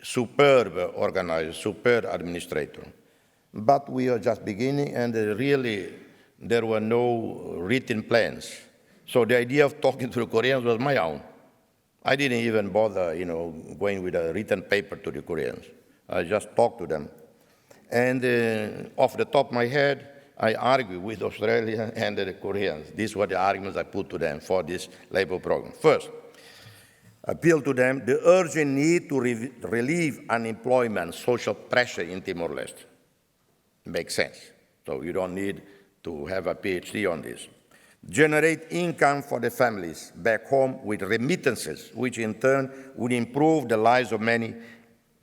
superb organizer, superb administrator. But we are just beginning, and really, there were no written plans. So the idea of talking to the Koreans was my own. I didn't even bother, going with a written paper to the Koreans. I just talked to them. And off the top of my head, I argued with Australia and the Koreans. These were the arguments I put to them for this labor program. First, appeal to them the urgent need to relieve unemployment, social pressure in Timor-Leste. Makes sense. So you don't need to have a PhD on this. Generate income for the families back home with remittances, which in turn would improve the lives of many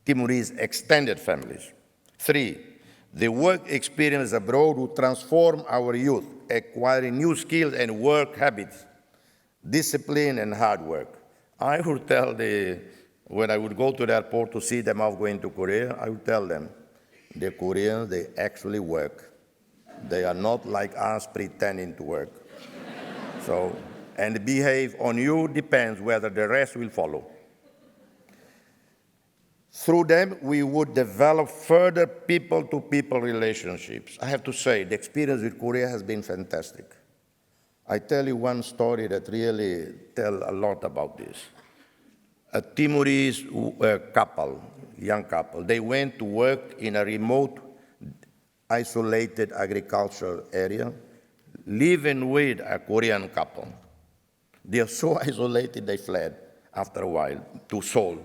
Timorese extended families. 3, the work experience abroad would transform our youth, acquiring new skills and work habits, discipline and hard work. I would tell when I would go to the airport to see them off going to Korea, I would tell them, the Koreans, they actually work. They are not like us pretending to work. So, and behave on you depends whether the rest will follow. Through them, we would develop further people-to-people relationships. I have to say, the experience with Korea has been fantastic. I tell you one story that really tells a lot about this. A Timorese couple, young couple, they went to work in a remote, isolated agricultural area, living with a Korean couple. They are so isolated, they fled after a while to Seoul.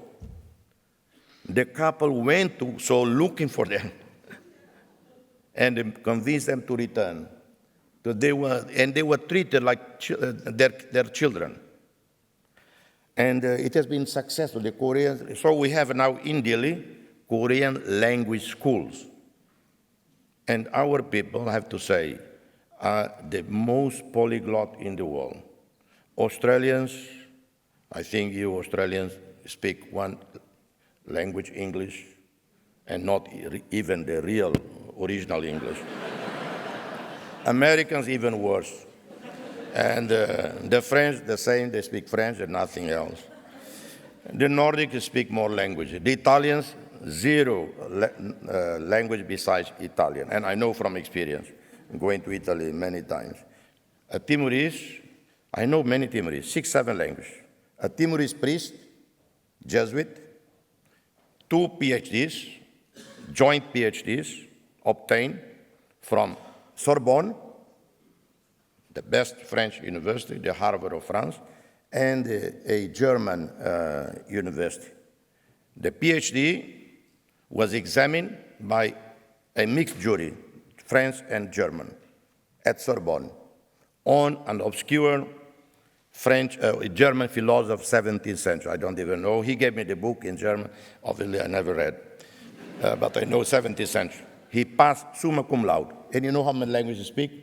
The couple went to Seoul looking for them and convinced them to return. So they were treated like their children. And it has been successful. The Koreans, so we have now in Delhi Korean language schools. And our people, I have to say, are the most polyglot in the world. Australians, I think you Australians speak one language, English, and not even the real original English. Americans even worse. And the French, the same, they speak French and nothing else. The Nordics speak more languages. The Italians, zero language besides Italian. And I know from experience, going to Italy many times. A Timorese, I know many Timorese, 6, 7 languages. A Timorese priest, Jesuit, 2 PhDs, joint PhDs, obtained from Sorbonne, the best French university, the Harvard of France, and a German university. The PhD was examined by a mixed jury, French and German, at Sorbonne, on an obscure German philosopher of 17th century. I don't even know. He gave me the book in German. Obviously, I never read, but I know 17th century. He passed summa cum laude. And you know how many languages he speaks?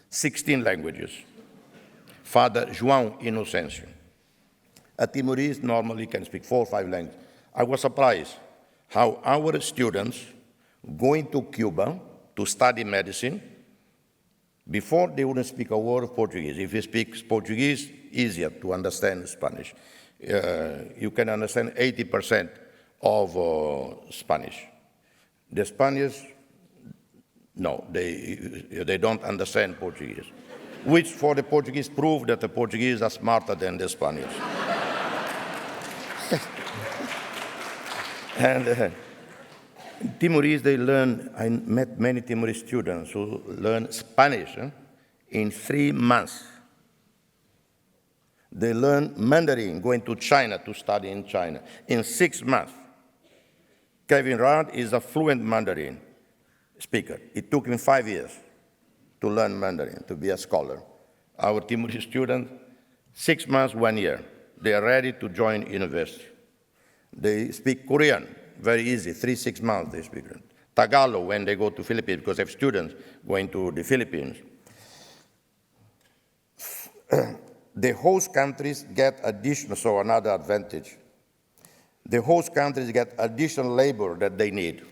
16 languages. Father João Inocêncio. A Timorese normally can speak 4 or 5 languages. I was surprised. how our students going to Cuba to study medicine, before they wouldn't speak a word of Portuguese. If you speak Portuguese, easier to understand Spanish. You can understand 80% of Spanish. The Spaniards, no, they don't understand Portuguese, which for the Portuguese prove that the Portuguese are smarter than the Spaniards. And Timorese, they learn, I met many Timorese students who learn Spanish in 3 months. They learn Mandarin, going to China to study in China, in 6 months. Kevin Rudd is a fluent Mandarin speaker. It took him 5 years to learn Mandarin, to be a scholar. Our Timorese students, 6 months, 1 year, they are ready to join university. They speak Korean, very easy, 3-6 months they speak it. Tagalog when they go to Philippines, because they have students going to the Philippines. The host countries get additional, so another advantage. The host countries get additional labor that they need,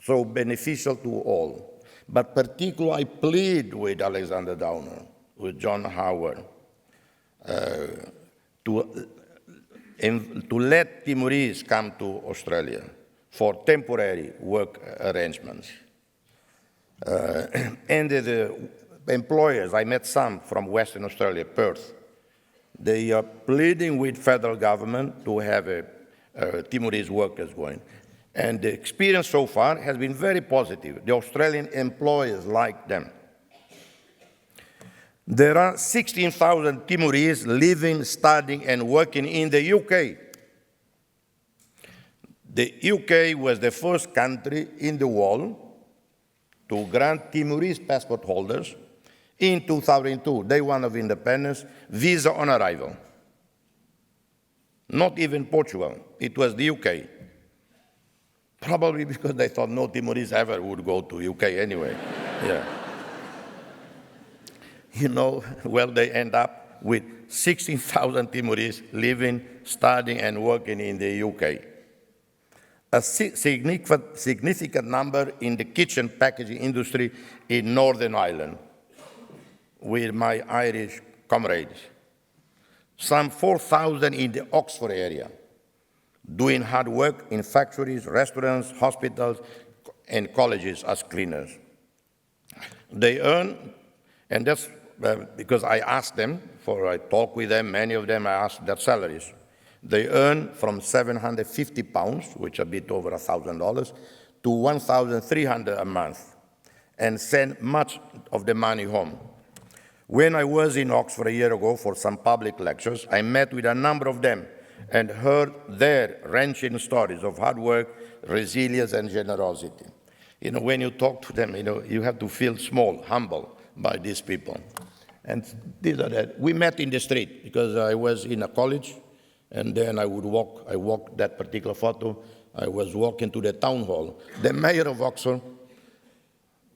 so beneficial to all. But particularly, I plead with Alexander Downer, with John Howard, to let Timorese come to Australia for temporary work arrangements. And the employers, I met some from Western Australia, Perth, they are pleading with federal government to have Timorese workers going. And the experience so far has been very positive. The Australian employers like them. There are 16,000 Timorese living, studying, and working in the UK. The UK was the first country in the world to grant Timorese passport holders in 2002, day one of independence, visa on arrival. Not even Portugal, it was the UK. Probably because they thought no Timorese ever would go to UK anyway. Yeah. You know, well, they end up with 16,000 Timorese living, studying, and working in the UK. A significant number in the kitchen packaging industry in Northern Ireland with my Irish comrades. Some 4,000 in the Oxford area, doing hard work in factories, restaurants, hospitals, and colleges as cleaners. They earn, and that's because I asked them, I talked with them, many of them I asked their salaries. They earn from £750, which is a bit over $1,000, to $1,300 a month, and send much of the money home. When I was in Oxford a year ago for some public lectures, I met with a number of them and heard their wrenching stories of hard work, resilience, and generosity. You know, when you talk to them, you have to feel small, humble by these people. And these are that. We met in the street because I was in a college, and then I walked that particular photo, I was walking to the town hall. The mayor of Oxford,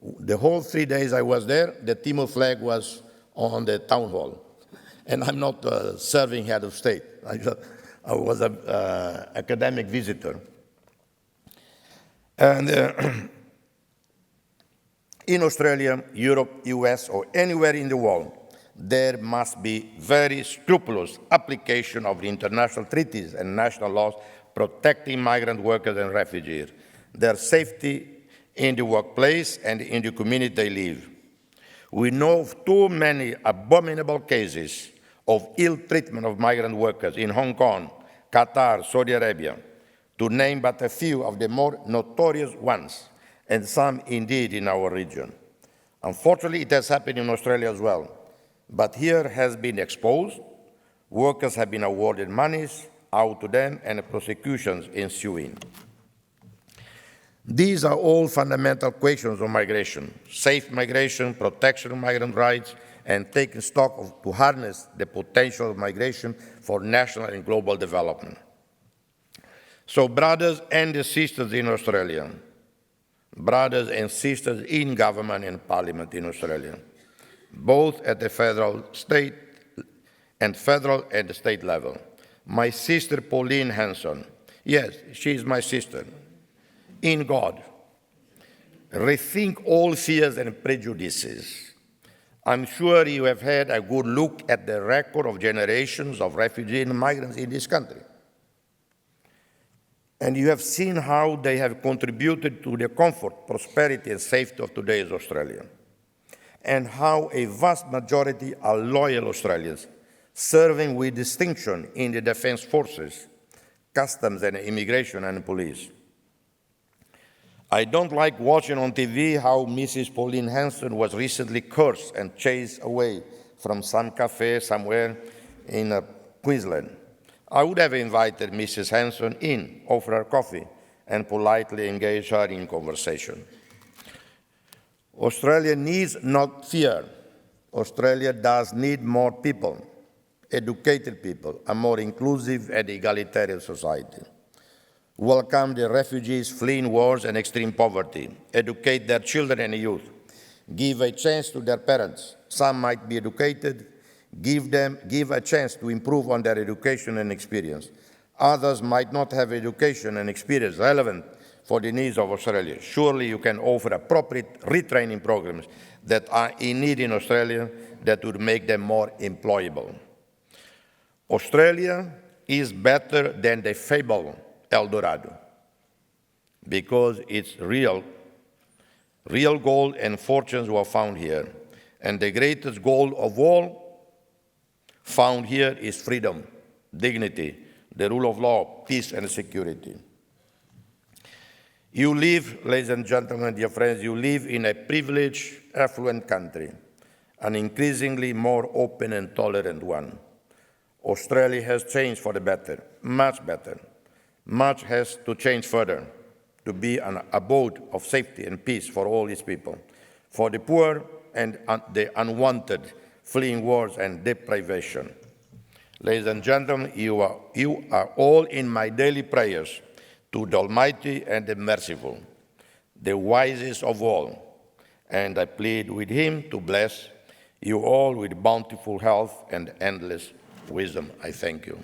the whole 3 days I was there, the Timor flag was on the town hall. And I'm not a serving head of state. I was an academic visitor. And in Australia, Europe, US, or anywhere in the world, there must be very scrupulous application of the international treaties and national laws protecting migrant workers and refugees, their safety in the workplace and in the community they live. We know of too many abominable cases of ill treatment of migrant workers in Hong Kong, Qatar, Saudi Arabia, to name but a few of the more notorious ones, and some indeed in our region. Unfortunately, it has happened in Australia as well. But here has been exposed, workers have been awarded monies out to them, and prosecutions ensuing. These are all fundamental questions of migration: safe migration, protection of migrant rights, and taking stock to harness the potential of migration for national and global development. So brothers and sisters in Australia, brothers and sisters in government and parliament in Australia, both at the federal and state level. My sister Pauline Hanson, yes, she is my sister. in God. Rethink all fears and prejudices. I'm sure you have had a good look at the record of generations of refugees and migrants in this country. And you have seen how they have contributed to the comfort, prosperity, and safety of today's Australia, and how a vast majority are loyal Australians, serving with distinction in the defense forces, customs and immigration and police. I don't like watching on TV how Mrs. Pauline Hanson was recently cursed and chased away from some cafe somewhere in Queensland. I would have invited Mrs. Hanson in, offered her coffee, and politely engaged her in conversation. Australia needs not fear. Australia does need more people, educated people, a more inclusive and egalitarian society. Welcome the refugees fleeing wars and extreme poverty. Educate their children and youth. Give a chance to their parents. Some might be educated. Give a chance to improve on their education and experience. Others might not have education and experience relevant for the needs of Australia. Surely you can offer appropriate retraining programs that are in need in Australia that would make them more employable. Australia is better than the fable El Dorado because it's real gold and fortunes were found here. And the greatest gold of all found here is freedom, dignity, the rule of law, peace and security. You live, ladies and gentlemen, dear friends, you live in a privileged, affluent country, an increasingly more open and tolerant one. Australia has changed for the better, much better. Much has to change further to be an abode of safety and peace for all its people, for the poor and the unwanted, fleeing wars and deprivation. Ladies and gentlemen, you are all in my daily prayers to the Almighty and the Merciful, the wisest of all, and I plead with Him to bless you all with bountiful health and endless wisdom. I thank you.